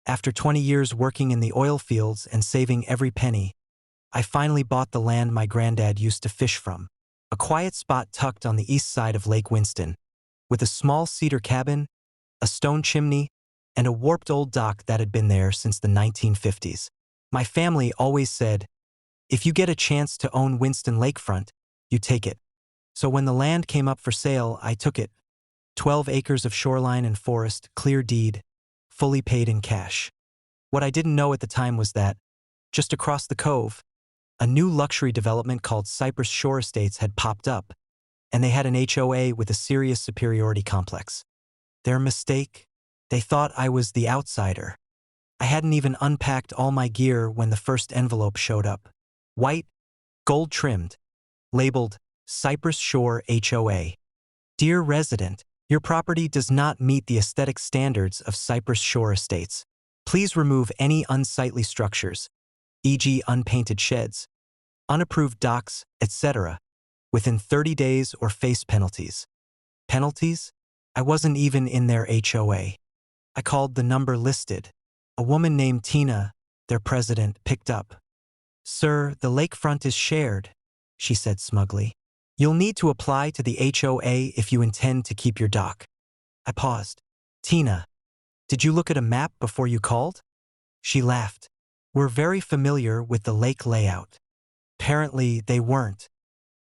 After 20 years working in the oil fields and saving every penny, I finally bought the land my granddad used to fish from. A quiet spot tucked on the east side of Lake Winston, with a small cedar cabin, a stone chimney, and a warped old dock that had been there since the 1950s. My family always said, if you get a chance to own Winston lakefront, you take it. So when the land came up for sale, I took it. 12 acres of shoreline and forest, clear deed, fully paid in cash. What I didn't know at the time was that, just across the cove, a new luxury development called Cypress Shore Estates had popped up, and they had an HOA with a serious superiority complex. Their mistake? They thought I was the outsider. I hadn't even unpacked all my gear when the first envelope showed up. White, gold-trimmed, labeled Cypress Shore HOA. Dear resident, your property does not meet the aesthetic standards of Cypress Shore Estates. Please remove any unsightly structures, e.g. unpainted sheds, unapproved docks, etc., within 30 days or face penalties. Penalties? I wasn't even in their HOA. I called the number listed. A woman named Tina, their president, picked up. Sir, the lakefront is shared, she said smugly. You'll need to apply to the HOA if you intend to keep your dock. I paused. Tina, did you look at a map before you called? She laughed. We're very familiar with the lake layout. Apparently, they weren't.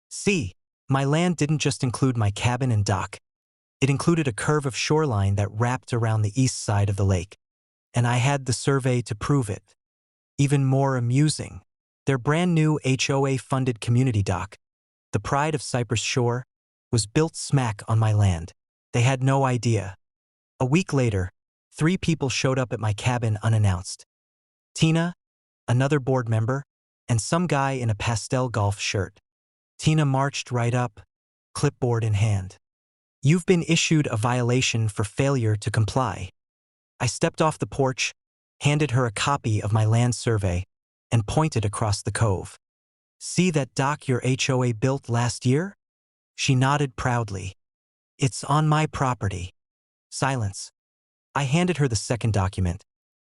See, my land didn't just include my cabin and dock. It included a curve of shoreline that wrapped around the east side of the lake. And I had the survey to prove it. Even more amusing, their brand new HOA-funded community dock, the pride of Cypress Shore, was built smack on my land. They had no idea. A week later, 3 people showed up at my cabin unannounced. Tina, another board member, and some guy in a pastel golf shirt. Tina marched right up, clipboard in hand. You've been issued a violation for failure to comply. I stepped off the porch, handed her a copy of my land survey, and pointed across the cove. See that dock your HOA built last year? She nodded proudly. It's on my property. Silence. I handed her the second document,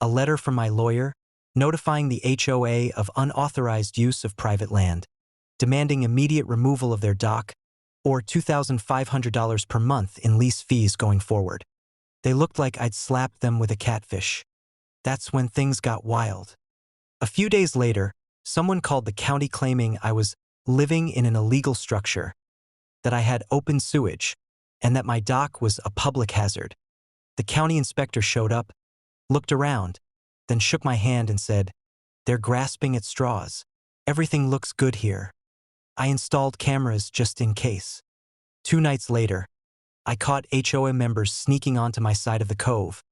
a letter from my lawyer, notifying the HOA of unauthorized use of private land, demanding immediate removal of their dock, or $2,500 per month in lease fees going forward. They looked like I'd slapped them with a catfish. That's when things got wild. A few days later, someone called the county claiming I was living in an illegal structure, that I had open sewage, and that my dock was a public hazard. The county inspector showed up, looked around, then shook my hand and said, "They're grasping at straws. Everything looks good here." I installed cameras just in case. 2 nights later, I caught HOA members sneaking onto my side of the cove,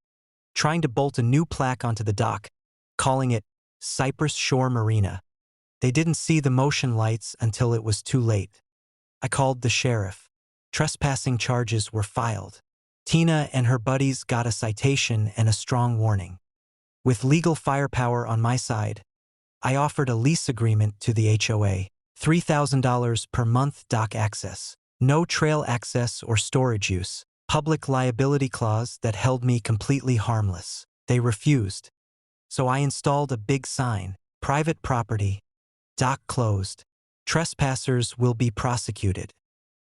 trying to bolt a new plaque onto the dock, calling it Cypress Shore Marina. They didn't see the motion lights until it was too late. I called the sheriff. Trespassing charges were filed. Tina and her buddies got a citation and a strong warning. With legal firepower on my side, I offered a lease agreement to the HOA, $3,000 per month dock access, no trail access or storage use, public liability clause that held me completely harmless. They refused. So I installed a big sign, private property, dock closed, trespassers will be prosecuted.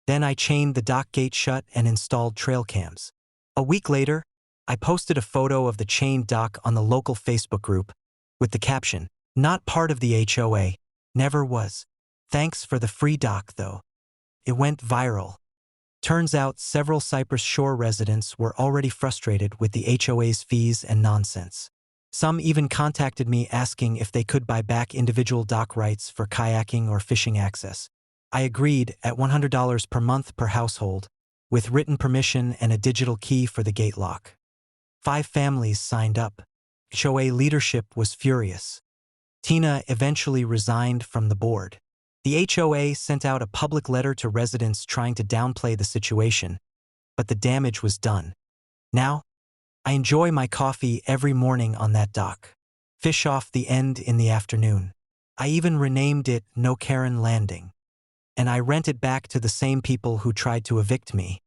Then I chained the dock gate shut and installed trail cams. A week later, I posted a photo of the chained dock on the local Facebook group with the caption, "Not part of the HOA, never was. Thanks for the free dock though." It went viral. Turns out several Cypress Shore residents were already frustrated with the HOA's fees and nonsense. Some even contacted me asking if they could buy back individual dock rights for kayaking or fishing access. I agreed at $100 per month per household, with written permission and a digital key for the gate lock. 5 families signed up. HOA leadership was furious. Tina eventually resigned from the board. The HOA sent out a public letter to residents trying to downplay the situation, but the damage was done. Now, I enjoy my coffee every morning on that dock. Fish off the end in the afternoon. I even renamed it No Karen Landing. And I rent it back to the same people who tried to evict me.